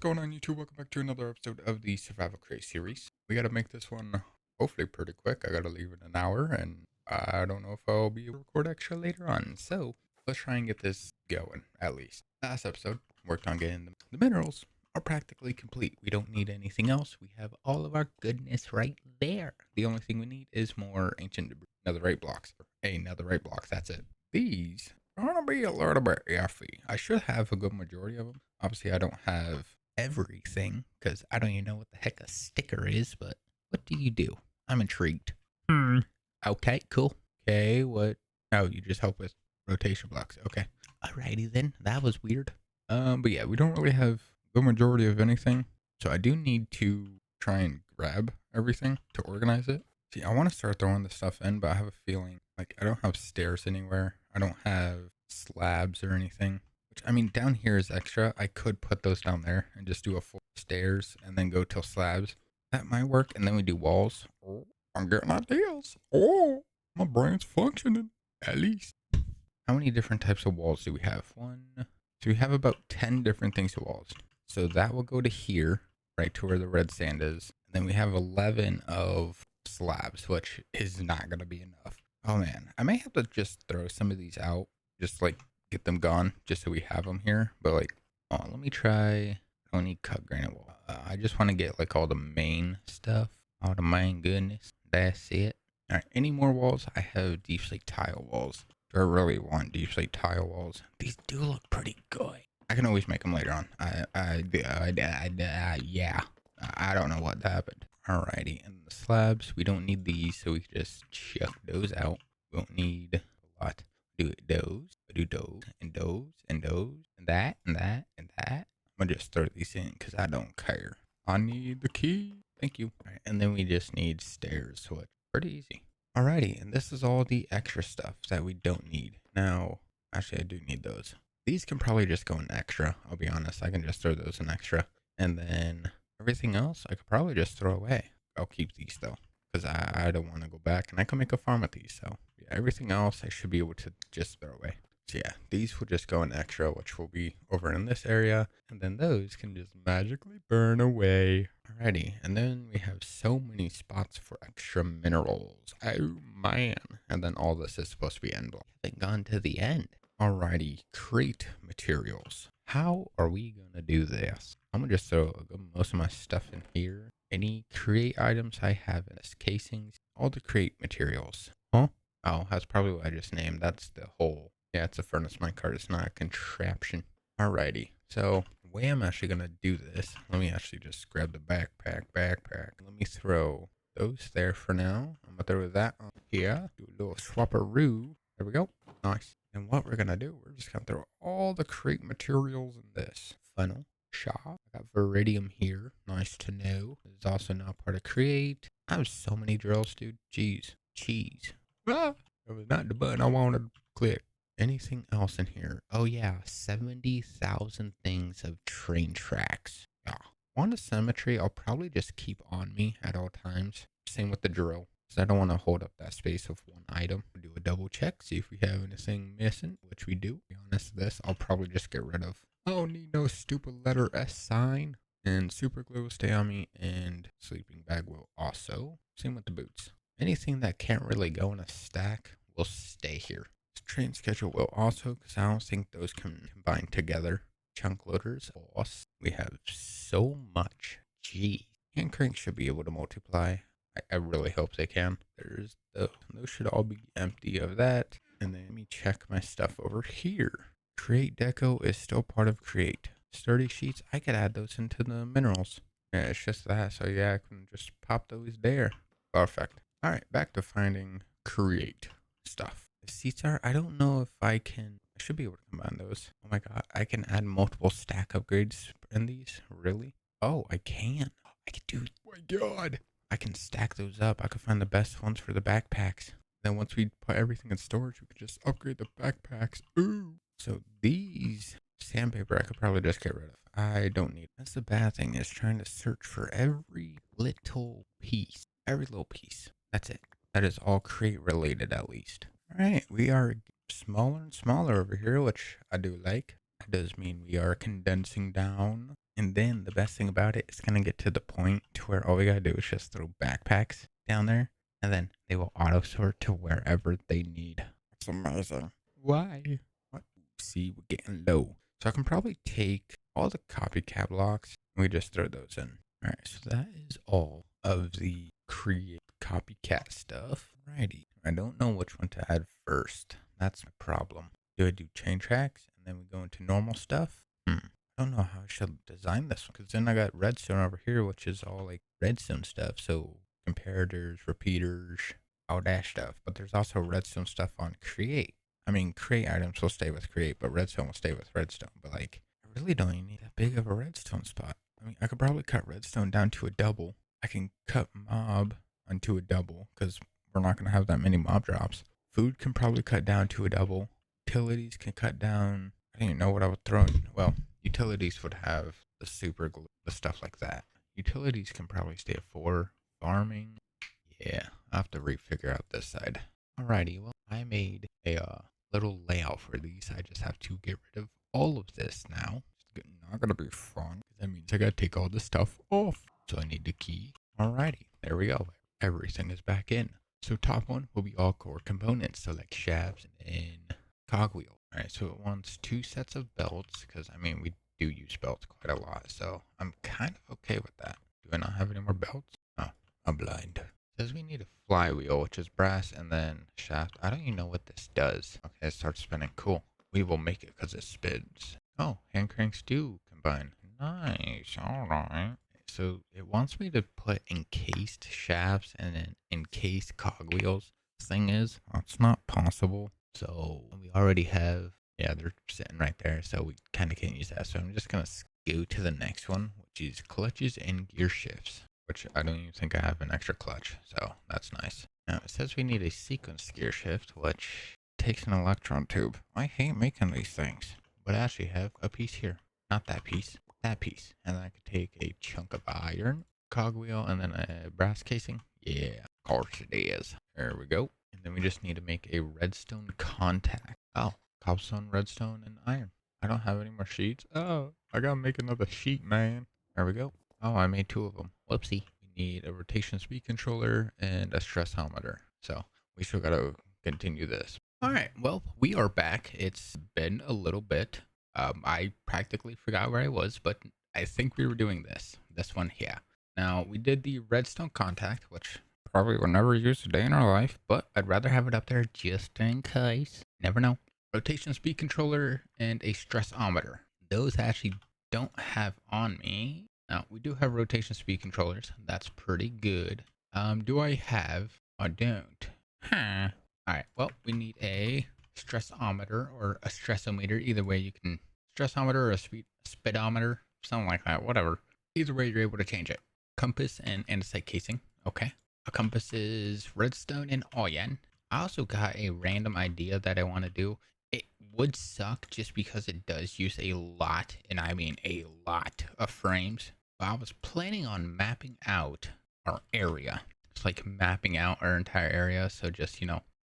going on YouTube? Welcome back to another episode of the Survival Crate series. We gotta make this one hopefully pretty quick. I gotta leave in an hour and I don't know if I'll be able to record extra later on. So let's try and get this going at least. Last episode worked on getting the minerals are practically complete. We don't need anything else. We have all of our goodness right there. The only thing we need is more ancient debris. Netherite blocks. Netherite blocks, that's it. These are gonna be a little bit iffy. I should have a good majority of them. Obviously, I don't have everything because I don't even know what the heck a sticker is, but what do you do? I'm intrigued. Okay, cool. Okay, what? Oh, you just help with rotation blocks. Okay. Alrighty then. That was weird. But yeah, we don't really have the majority of anything. So I do need to try and grab everything to organize it. See, I want to start throwing the stuff in, but I have a feeling like I don't have stairs anywhere. I don't have slabs or anything. Which, I mean, down here is extra. I could put those down there and just do a full stairs and then go till slabs. That might work. And then we do walls. Oh, I'm getting ideas. Oh, my brain's functioning. At least. How many different types of walls do we have? So we have about 10 different things to walls. So that will go to here, right to where the red sand is. And then we have 11 of slabs, which is not going to be enough. Oh man, I may have to just throw some of these out. Just like get them gone just so we have them here. But like, oh, let me try. I don't need cut granite wall. I just want to get like all the main stuff. All the main goodness. That's it. All right, any more walls? I have deep slate tile walls. Do I really want deep slate tile walls? These do look pretty good. I can always make them later on. Yeah. I don't know what happened. Alrighty, and the slabs, we don't need these, so we can just chuck those out. We don't need a lot. Do those, do those, and those, and those, and that, and that, and that. I'm gonna just throw these in because I don't care. I need the key. Thank you. All right, and then we just need stairs, so it's pretty easy. Alrighty, and this is all the extra stuff that we don't need. Now, actually, I do need those. These can probably just go in extra. I'll be honest. I can just throw those in extra. And then everything else, I could probably just throw away. I'll keep these though, because I don't want to go back. And I can make a farm with these. So yeah, everything else I should be able to just throw away. So yeah, these will just go in extra, which will be over in this area. And then those can just magically burn away. Alrighty, and then we have so many spots for extra minerals. Oh man. And then all this is supposed to be end block. Haven't gone to the end. Alrighty, crate materials. How are we gonna do this? I'm gonna just throw most of my stuff in here. Any create items I have in this casings, all the crate materials. Huh? Oh, that's probably what I just named. That's the hole. Yeah, it's a furnace minecart. It's not a contraption. Alrighty. So the way I'm actually gonna do this, let me actually just grab the backpack. Let me throw those there for now. I'm gonna throw that on here. Do a little swapperoo. There we go. Nice. And what we're gonna do, we're just gonna throw all the crate materials in this funnel shop. I got Viridium here. Nice to know. It's also now part of create. I have so many drills, dude. Jeez. Cheese. Ah, that was not the button I wanted to click. Anything else in here? Oh yeah, 70,000 things of train tracks. Yeah. On the cemetery, I'll probably just keep on me at all times. Same with the drill, because I don't want to hold up that space of one item. Do a double check, see if we have anything missing, which we do. To be honest, this I'll probably just get rid of. I don't need no stupid letter S sign. And super glue will stay on me, and sleeping bag will also. Same with the boots. Anything that can't really go in a stack will stay here. Train schedule will also, because I don't think those can combine together. Chunk loaders, boss. We have so much. Gee. Hand cranks should be able to multiply. I really hope they can. Those should all be empty of that. And then let me check my stuff over here. Create deco is still part of create. Sturdy sheets, I could add those into the minerals. Yeah, it's just that. So yeah, I can just pop those there. Perfect. All right, back to finding create stuff. The seats are, I don't know if I should be able to combine those. Oh my god, I can add multiple stack upgrades in these? Really? Oh, I can. I can do, oh my god. I can stack those up. I can find the best ones for the backpacks. Then once we put everything in storage, we could just upgrade the backpacks. Ooh. So these sandpaper, I could probably just get rid of. I don't need. That's the bad thing, is trying to search for every little piece. Every little piece. That's it. That is all crate related, at least. All right, we are smaller and smaller over here, which I do like. That does mean we are condensing down And then the best thing about it is gonna get to the point to where all we gotta do is just throw backpacks down there, and then they will auto sort to wherever they need. It's amazing. Why? What? See, we're getting low. So I can probably take all the copycat blocks and we just throw those in. All right, so that is all of the create copycat stuff. Alrighty. I don't know which one to add first. That's my problem. Do I do chain tracks and then we go into normal stuff? I don't know how I should design this one because then I got redstone over here, which is all like redstone stuff. So comparators, repeaters, all that stuff. But there's also redstone stuff on create. I mean, create items will stay with create, but redstone will stay with redstone. But like, I really don't even need that big of a redstone spot. I mean, I could probably cut redstone down to a double. I can cut mob onto a double because we're not going to have that many mob drops. Food can probably cut down to a double. Utilities can cut down. I didn't even know what I would throw in. Well, utilities would have the super glue, the stuff like that. Utilities can probably stay at 4. Farming, yeah, I'll have to refigure out this side. Alrighty, well, I made a little layout for these. I just have to get rid of all of this now. It's not gonna be fun, because that means I gotta take all this stuff off. So I need the key. Alrighty, there we go. Everything is back in. So top one will be all core components, so like shafts and cogwheel. Alright, so it wants 2 sets of belts, because I mean, we do use belts quite a lot, so I'm kind of okay with that. Do I not have any more belts? Oh, I'm blind. It says we need a flywheel, which is brass, and then shaft. I don't even know what this does. Okay, it starts spinning. Cool. We will make it because it spins. Oh, hand cranks do combine. Nice. Alright. So it wants me to put encased shafts and then encased cogwheels. Thing is, that's not possible. So we already have, yeah, they're sitting right there. So we kind of can't use that. So I'm just going to go to the next one, which is clutches and gear shifts, which I don't even think I have an extra clutch. So that's nice. Now it says we need a sequence gear shift, which takes an electron tube. I hate making these things, but I actually have a piece here. Not that piece, that piece. And then I could take a chunk of iron, cogwheel, and then a brass casing. Yeah, of course it is. There we go. And then we just need to make a redstone contact. Oh, cobblestone, redstone, and iron. I don't have any more sheets. Oh, I gotta make another sheet, man. There we go. Oh, I made 2 of them. Whoopsie. We need a rotation speed controller and a stressometer. So we still gotta continue this. All right. Well, we are back. It's been a little bit. I practically forgot where I was, but I think we were doing this one here. Now we did the redstone contact, which probably will never use a day in our life, but I'd rather have it up there just in case. Never know. Rotation speed controller and a stressometer. Those I actually don't have on me. Now we do have rotation speed controllers. That's pretty good. Do I have? I don't. Huh. All right. Well, we need a stressometer or a stressometer. Either way, you can stressometer or a speedometer, something like that. Whatever. Either way, you're able to change it. Compass and andesite casing. Okay. A compass is redstone and iron. I also got a random idea that I want to do. It would suck just because it does use a lot, and I mean a lot of frames. But I was planning on mapping out our area. It's like mapping out our entire area. So just,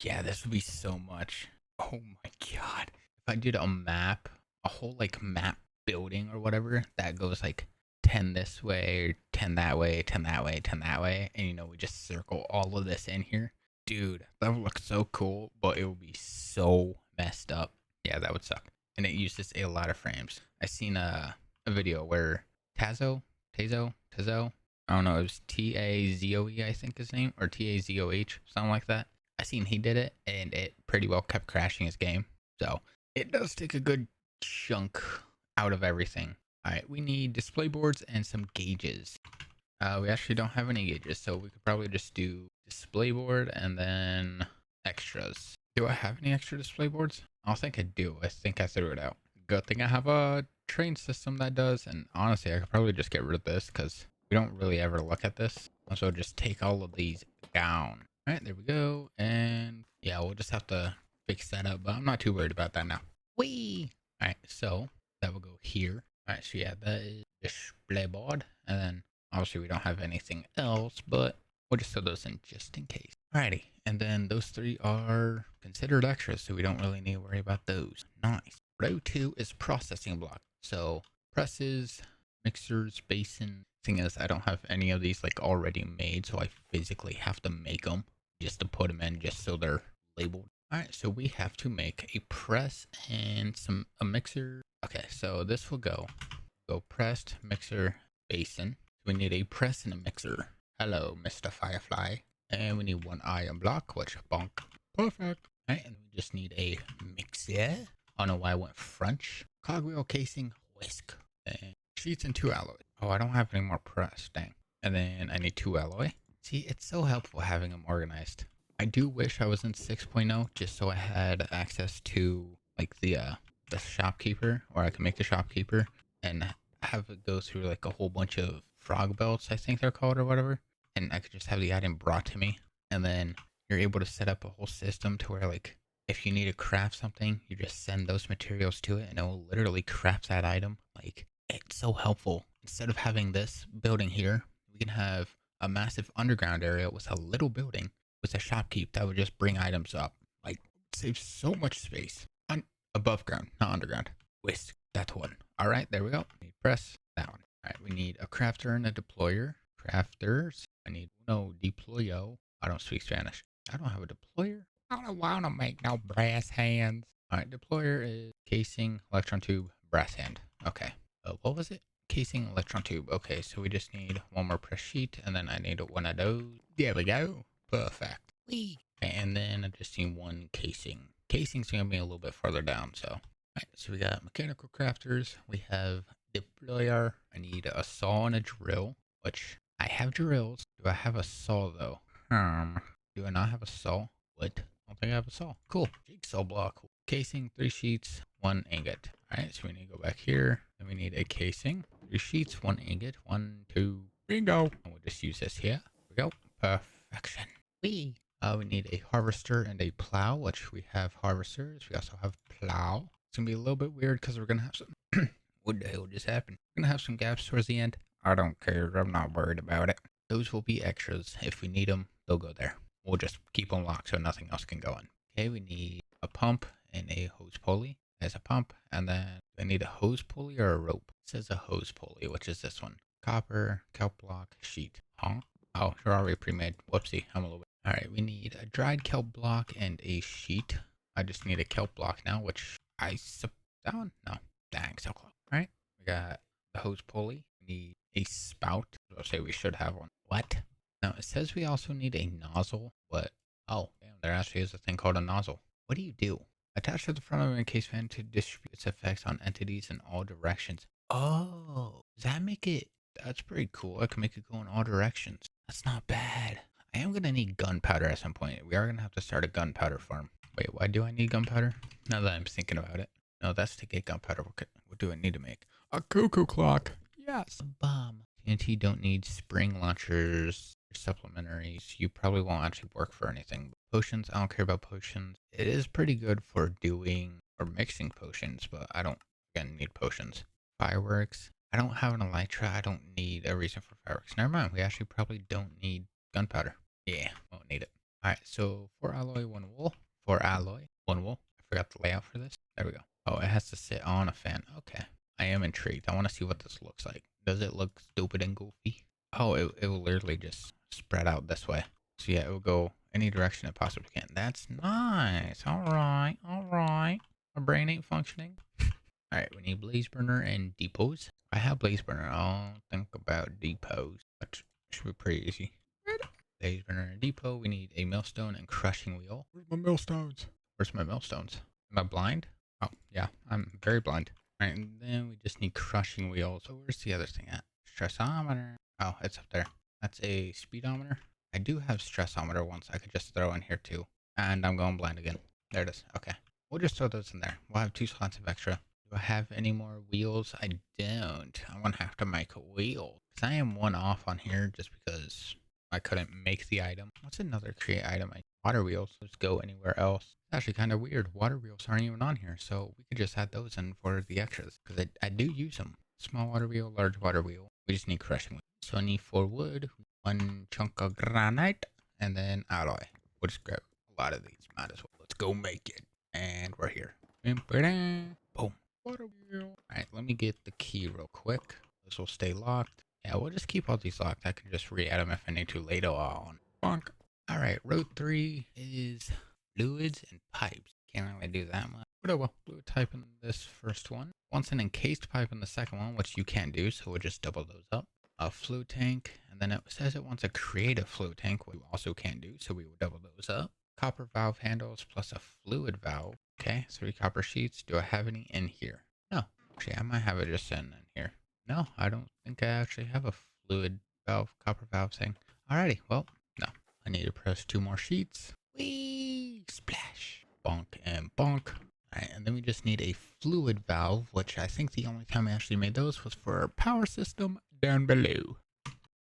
yeah, this would be so much. Oh my god. If I did a map, a whole like map building or whatever that goes like 10 this way, 10 that way, 10 that way, 10 that way, and we just circle all of this in here. Dude, that would look so cool, but it would be so messed up. Yeah, that would suck. And it uses a lot of frames. I seen a video where Tazo, I don't know, it was Tazoe, I think his name, or Tazoh, something like that. I seen he did it, and it pretty well kept crashing his game. So it does take a good chunk out of everything. All right, we need display boards and some gauges. We actually don't have any gauges, so we could probably just do display board and then extras. Do I have any extra display boards? I don't think I do. I think I threw it out. Good thing I have a train system that does, and honestly, I could probably just get rid of this because we don't really ever look at this. So just take all of these down. All right, there we go. And yeah, we'll just have to fix that up, but I'm not too worried about that now. Whee! All right, so that will go here. All right, so yeah, that is display board, and then obviously we don't have anything else, but we'll just throw those in just in case. Alrighty, and then those 3 are considered extras, so we don't really need to worry about those. Nice. Row 2 is processing block. So presses, mixers, basin. Thing is, I don't have any of these like already made, so I physically have to make them just to put them in, just so they're labeled. All right, so we have to make a press and a mixer. Okay, so this will go pressed, mixer, basin. We need a press and a mixer. Hello, Mr. Firefly. And we need one iron block, which bonk. Perfect. All right, and we just need a mixer. I don't know why I went French. Cogwheel, casing, whisk. And sheets and 2 alloy. Oh, I don't have any more press, dang. And then I need 2 alloy. See, it's so helpful having them organized. I do wish I was in 6.0 just so I had access to like the shopkeeper, or I can make the shopkeeper and have it go through like a whole bunch of frog belts, I think they're called, or whatever. And I could just have the item brought to me, and then you're able to set up a whole system to where like if you need to craft something, you just send those materials to it and it will literally craft that item. Like, it's so helpful. Instead of having this building here, we can have a massive underground area with a little building with a shopkeep that would just bring items up. Like, saves so much space. Above ground, not underground. Waste. That's one. All right, there we go. We need press that one. All right, we need a crafter and a deployer. Crafters. I need no deployo. I don't speak Spanish. I don't have a deployer. I don't want to make no brass hands. All right, deployer is casing, electron tube, brass hand. Okay. What was it? Casing, electron tube. Okay, so we just need one more press sheet, and then I need one of those. There we go. Perfect. Whee. And then I just need one casing. Casing's gonna be a little bit further down, so. All right, so we got mechanical crafters. We have deployer. I need a saw and a drill, which I have drills. Do I have a saw though? Do I not have a saw? What? I don't think I have a saw. Cool. Jigsaw block. Casing, 3 sheets, 1 ingot. All right, so we need to go back here. Then we need a casing, 3 sheets, 1 ingot, 1, 2, bingo. And we'll just use this here. Here we go. Perfection. Whee. We need a harvester and a plow, which we have harvesters. We also have plow. It's gonna be a little bit weird because we're gonna have some. What the hell just happened? We're gonna have some gaps towards the end. I don't care. I'm not worried about it. Those will be extras. If we need them, they'll go there. We'll just keep them locked so nothing else can go in. Okay, we need a pump and a hose pulley. There's a pump, and then I need a hose pulley or a rope. It says a hose pulley, which is this one. Copper, kelp block, sheet. Huh? Oh, they're already pre-made. Whoopsie, I'm a little bit. All right, we need a dried kelp block and a sheet. I just need a kelp block now, which that one? No. Dang, so close. All right, we got the hose pulley. We need a spout. I'll say we should have one. What? Now, it says we also need a nozzle, but oh, damn, there actually is a thing called a nozzle. What do you do? Attach to the front of an encased fan to distribute its effects on entities in all directions. Oh, does that make it? That's pretty cool. I can make it go in all directions. That's not bad. I am gonna need gunpowder at some point. We are gonna have to start a gunpowder farm. Wait, why do I need gunpowder? Now that I'm thinking about it. No, that's to get gunpowder. What do I need to make? A cuckoo clock. Yes. A bomb. TNT don't need spring launchers or supplementaries. You probably won't actually work for anything. Potions, I don't care about potions. It is pretty good for doing or mixing potions, but I don't, again, need potions. Fireworks. I don't have an elytra. I don't need a reason for fireworks. Never mind. We actually probably don't need gunpowder. Yeah, won't need it. All right, so 4 alloy, 1 wool. 4 alloy, 1 wool. I forgot the layout for this. There we go. Oh, it has to sit on a fan. Okay. I am intrigued. I want to see what this looks like. Does it look stupid and goofy? Oh, it will literally just spread out this way. So yeah, it will go any direction it possibly can. That's nice. All right, all right. My brain ain't functioning. All right, we need blaze burner and depots. I have blaze burner. I'll think about depots. That should be pretty easy. Blaze burner and depot. We need a millstone and crushing wheel. Where's my millstones? Where's my millstones? Am I blind? Oh, yeah, I'm very blind. All right, and then we just need crushing wheels. So where's the other thing at? Stressometer. Oh, it's up there. That's a speedometer. I do have stressometer ones I could just throw in here too. And I'm going blind again. There it is. Okay. We'll just throw those in there. We'll have 2 slots of extra. Do I have any more wheels? I don't. I'm going to have to make a wheel. Because I am 1 off on here just because I couldn't make the item. What's another create item? Water wheels. Let's go anywhere else. It's actually kind of weird. Water wheels aren't even on here. So we could just add those in for the extras. Because I do use them. Small water wheel, large water wheel. We just need crushing wheel. So I need 4 wood, 1 chunk of granite, and then alloy. We'll just grab a lot of these. Might as well. Let's go make it. And we're here. Boom. Water wheel. Alright, let me get the key real quick. This will stay locked. Yeah, we'll just keep all these locked. I can just re-add them if I need to later on. Bonk. All right, row 3 is fluids and pipes. Can't really do that much. But oh well, fluid type in this first one. Wants an encased pipe in the second one, which you can't do, so we'll just double those up. A fluid tank, and then it says it wants a creative fluid tank, which we also can't do, so we will double those up. Copper valve handles plus a fluid valve. Okay, 3 copper sheets. Do I have any in here? No. Actually, I might have it just in here. No, I don't think I actually have a fluid valve, copper valve thing. Alrighty, well, no. I need to press 2 more sheets. Whee! Splash! Bonk and bonk. Alright, and then we just need a fluid valve, which I think the only time I actually made those was for our power system down below.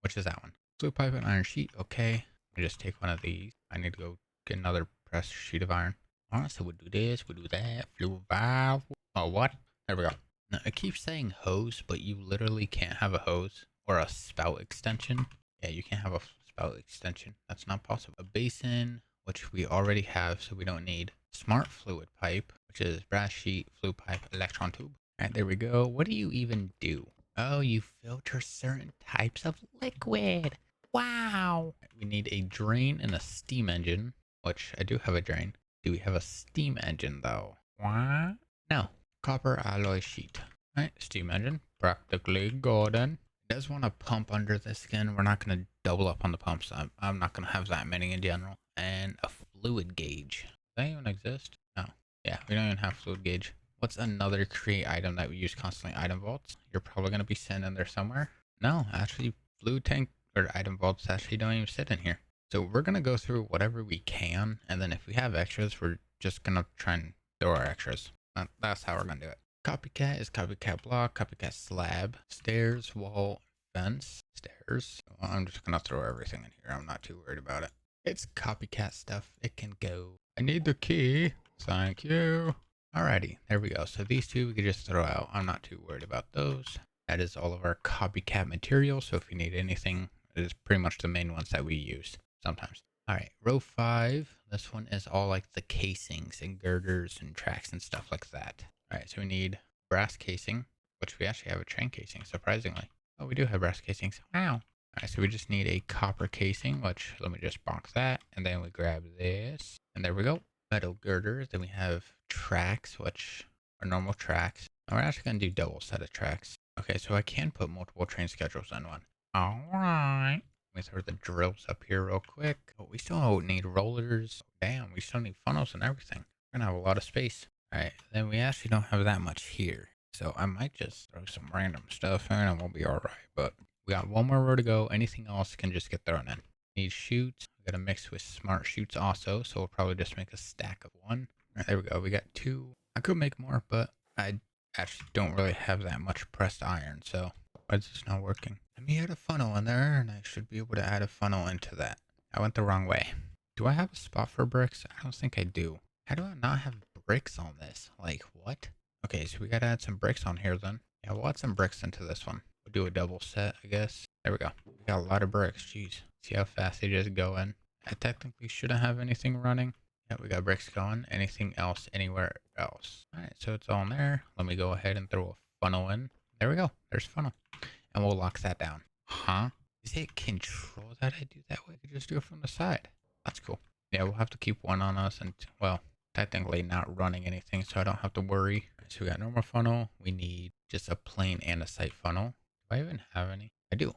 Which is that one. Fluid pipe and iron sheet, okay. We just take one of these. I need to go get another pressed sheet of iron. Alright, so we'll do this, we'll do that. Fluid valve. Oh, what? There we go. Now, it keeps saying hose, but you literally can't have a hose or a spout extension. Yeah, you can't have a spout extension. That's not possible. A basin, which we already have, so we don't need. Smart fluid pipe, which is brass sheet, fluid pipe, electron tube. All right, there we go. What do you even do? Oh, you filter certain types of liquid. Wow. We need a drain and a steam engine, which I do have a drain. Do we have a steam engine though? What? No. Copper alloy sheet. All right, steam engine. Practically golden. It does want to pump under this again. We're not going to double up on the pumps. I'm not going to have that many in general. And a fluid gauge. Does that even exist? No. Yeah, we don't even have fluid gauge. What's another create item that we use constantly? Item vaults. You're probably going to be sitting in there somewhere. No, actually, fluid tank or item vaults actually don't even sit in here. So we're going to go through whatever we can. And then if we have extras, we're just going to try and throw our extras. That's how we're going to do it. Copycat is copycat block, copycat slab, stairs, wall, fence, stairs. Well, I'm just going to throw everything in here. I'm not too worried about it. It's copycat stuff. It can go. I need the key. Thank you. Alrighty, there we go. So these two we could just throw out. I'm not too worried about those. That is all of our copycat material. So if you need anything, it is pretty much the main ones that we use sometimes. Alright, row 5. This one is all like the casings and girders and tracks and stuff like that. Alright, so we need brass casing, which we actually have a train casing, surprisingly. Oh, we do have brass casings. Wow. Alright, so we just need a copper casing, which let me just box that. And then we grab this. And there we go. Metal girders. Then we have tracks, which are normal tracks. And we're actually going to do double set of tracks. Okay, so I can put multiple train schedules in one. Alright. Let me throw the drills up here real quick. Oh, we still don't need rollers. Damn, we still need funnels and everything. We're going to have a lot of space. Alright, then we actually don't have that much here. So I might just throw some random stuff in and we'll be alright. But we got one more row to go. Anything else can just get thrown in. Need chutes. We got to mix with smart chutes also. So we'll probably just make a stack of 1. Alright, there we go. We got 2. I could make more, but I actually don't really have that much pressed iron. So why is this not working? Let me add a funnel in there and I should be able to add a funnel into that. I went the wrong way. Do I have a spot for bricks? I don't think I do. How do I not have bricks on this? Like, what? Okay, so we gotta add some bricks on here then. Yeah, we'll add some bricks into this one. We'll do a double set, I guess. There we go. We got a lot of bricks. Jeez. See how fast they just go in? I technically shouldn't have anything running. Yeah, we got bricks going. Anything else anywhere else? Alright, so it's all in there. Let me go ahead and throw a funnel in. There we go. There's funnel. And we'll lock that down. Huh? Is it control that I do that way? I could just do it from the side. That's cool. Yeah, we'll have to keep one on us and, well, technically not running anything, so I don't have to worry. So we got normal funnel. We need just a plain andesite funnel. Do I even have any? I do.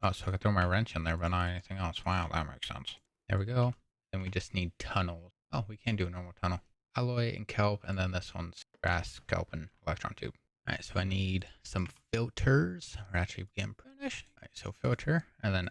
Oh, so I can throw my wrench in there, but not anything else. Wow, that makes sense. There we go. Then we just need tunnels. Oh, we can do a normal tunnel. Alloy and kelp, and then this one's brass, kelp, and electron tube. Alright, so I need some filters. We're actually getting finished. Alright, so filter, and then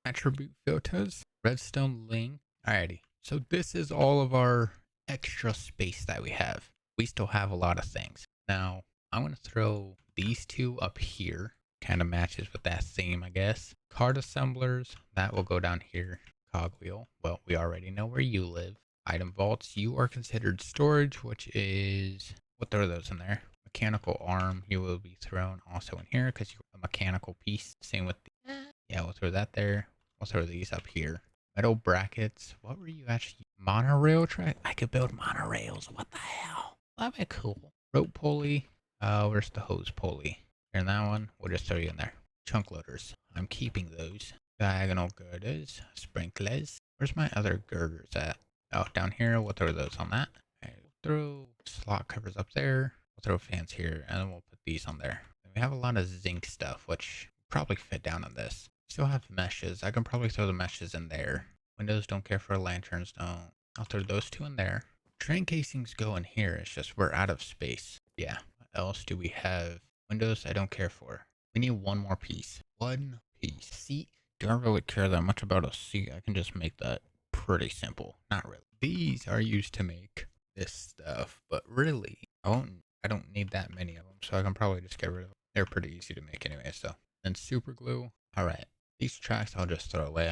attribute filters, redstone link. Alrighty, so this is all of our extra space that we have. We still have a lot of things. Now, I'm going to throw these 2 up here. Kind of matches with that theme, I guess. Card assemblers, that will go down here. Cogwheel, well, we already know where you live. Item vaults, you are considered storage, which is, we'll throw those in there. Mechanical arm, you will be thrown also in here because you're a mechanical piece. Same with the, yeah, we'll throw that there. We'll throw these up here. Metal brackets, what were you actually, monorail track? I could build monorails, what the hell? That'd be cool. Rope pulley, where's the hose pulley? And that one, we'll just throw you in there. Chunk loaders. I'm keeping those. Diagonal girders. Sprinklers. Where's my other girders at? Oh, down here. We'll throw those on that. Okay, we'll throw slot covers up there. We'll throw fans here, and then we'll put these on there. And we have a lot of zinc stuff, which probably fit down on this. Still have meshes. I can probably throw the meshes in there. Windows don't care for lanterns, don't. I'll throw those two in there. Train casings go in here. It's just we're out of space. Yeah. What else do we have? Windows, I don't care for. We need one more piece. One piece. Seat. Do I really care that much about a seat? I can just make that pretty simple. Not really. These are used to make this stuff, but really, I don't need that many of them, so I can probably just get rid of them. They're pretty easy to make anyway, so. And super glue. All right. These tracks I'll just throw away.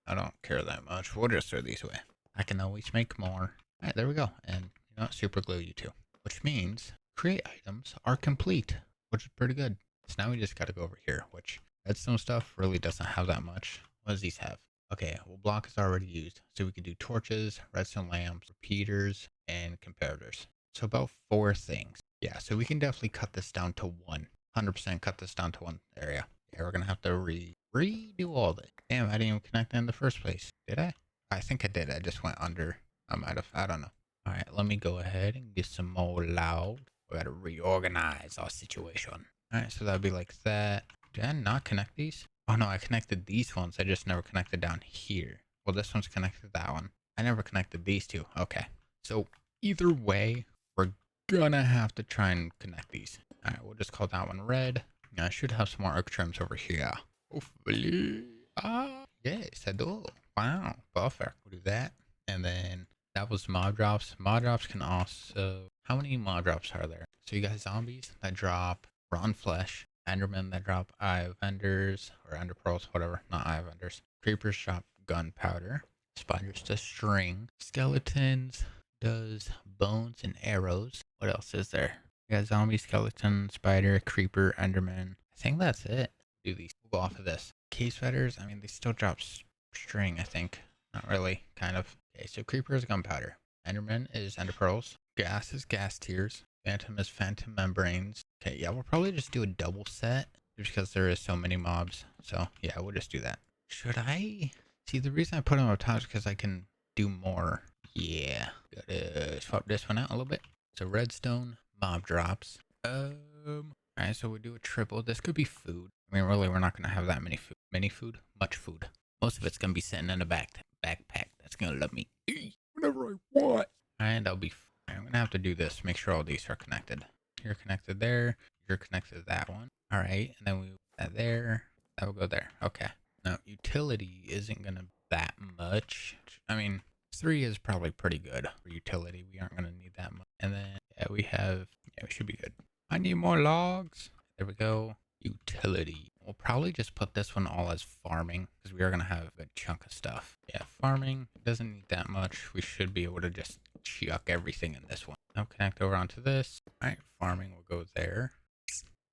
I don't care that much. We'll just throw these away. I can always make more. All right, there we go. And you know what? Super glue you too. Which means create items are complete, which is pretty good. So now we just got to go over here, which redstone stuff really doesn't have that much. What does these have? Okay, well, block is already used. So we can do torches, redstone lamps, repeaters, and comparators. So about 4 things. Yeah, so we can definitely cut this down to 100% cut this down to 1 area. Yeah, we're going to have to redo all this. Damn, I didn't even connect that in the first place. Did I? I think I did. I just went under. I might have. I don't know. All right, let me go ahead and get some more loud. We got to reorganize our situation. All right, so that'd be like that. Did I not connect these? Oh no, I connected these ones. I just never connected down here. Well, this one's connected to that one. I never connected these two. Okay. So either way, we're gonna have to try and connect these. All right, we'll just call that one red. I should have some more arc trims over here. Hopefully. Ah, yes, I do. Wow, perfect. We'll do that. And then that was mod drops. Mod drops can also. How many mod drops are there? So you got zombies that drop raw flesh, Endermen that drop eye vendors or ender pearls, whatever. Not eye vendors. Creepers drop gunpowder. Spiders does string. Skeletons does bones and arrows. What else is there? We got zombie, skeleton, spider, creeper, enderman. I think that's it. Do these. We'll go off of this. Cave spiders, I mean, they still drop string, I think. Not really, kind of. Okay, so creeper is gunpowder. Enderman is ender pearls. Gas is gas tears. Phantom is phantom membranes. Okay, yeah, we'll probably just do a double set just because there is so many mobs. So yeah, we'll just do that. Should I? See, the reason I put them on top is because I can do more. Yeah, gotta swap this one out a little bit. So redstone, mob drops. Alright, so we do a triple. This could be food. I mean, really, we're not gonna have that many food. Many food? Much food. Most of it's gonna be sitting in a backpack. That's gonna let me eat whenever I want. And I'll be. I'm gonna have to do this. Make sure all these are connected. You're connected there. You're connected to that one. All right, and then we that there. That will go there. Okay. Now utility isn't gonna be that much. I mean, 3 is probably pretty good for utility. We aren't gonna need that much. And then yeah, we have. Yeah, we should be good. I need more logs. There we go. Utility. We'll probably just put this one all as farming because we are going to have a good chunk of stuff. Yeah, farming doesn't need that much. We should be able to just chuck everything in this one. Now connect over onto this. All right, farming will go there.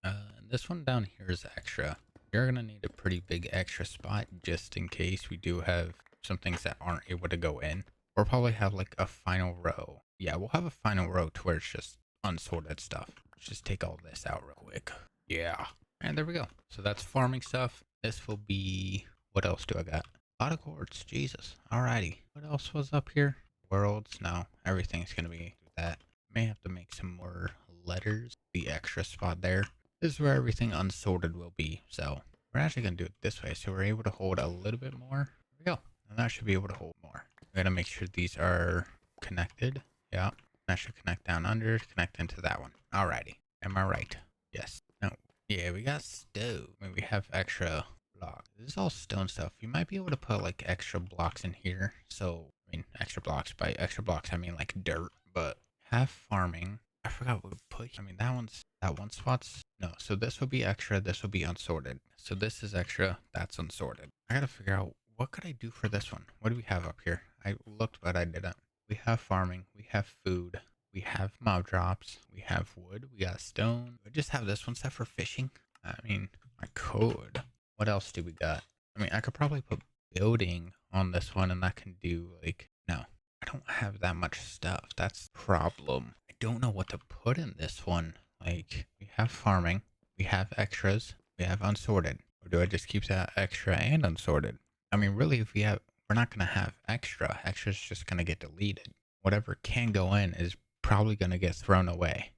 And this one down here is extra. You're going to need a pretty big extra spot just in case we do have some things that aren't able to go in. We'll probably have like a final row. Yeah, we'll have a final row to where it's just unsorted stuff. Let's just take all this out real quick. Yeah. And there we go. So that's farming stuff. This will be, what else do I got? A lot of quartz, Jesus. Alrighty. What else was up here? Worlds, no. Everything's gonna be that. May have to make some more letters. The extra spot there. This is where everything unsorted will be. So we're actually gonna do it this way. So we're able to hold a little bit more. There we go. And that should be able to hold more. We gotta make sure these are connected. Yeah. That should connect down under, connect into that one. Alrighty. Am I right? Yes. No. Yeah, we got stove. I mean, we have extra blocks. This is all stone stuff. You might be able to put like extra blocks in here. So, I mean, extra blocks. By extra blocks, I mean like dirt. But have farming. I forgot what to put. I mean, that one spot's, no. So this will be extra. This will be unsorted. So this is extra. That's unsorted. I gotta figure out what could I do for this one. What do we have up here? I looked, but I didn't. We have farming. We have food. We have mob drops. We have wood. We got stone. We just have this one set for fishing. I mean, I could. What else do we got? I mean, I could probably put building on this one and that can do like, no, I don't have that much stuff. That's the problem. I don't know what to put in this one. Like, we have farming. We we have extras, we have unsorted. Or do I just keep that extra and unsorted? I mean, really, if we're not going to have extra. Extra's just going to get deleted. Whatever can go in is probably going to get thrown away.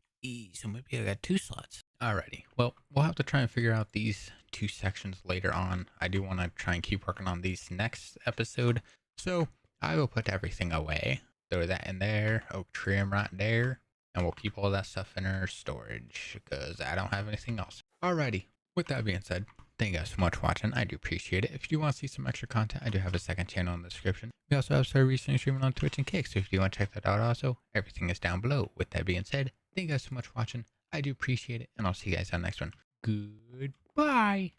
So maybe I got 2 slots. Alrighty. Well, we'll have to try and figure out these 2 sections later on. I do want to try and keep working on these next episode. So I will put everything away. Throw that in there. Oak trim right there. And we'll keep all that stuff in our storage because I don't have anything else. Alrighty. With that being said, thank you guys so much for watching. I do appreciate it. If you do want to see some extra content, I do have a second channel in the description. We also have started recently streaming on Twitch and Kick, so if you want to check that out also, everything is down below. With that being said, thank you guys so much for watching. I do appreciate it, and I'll see you guys on the next one. Goodbye.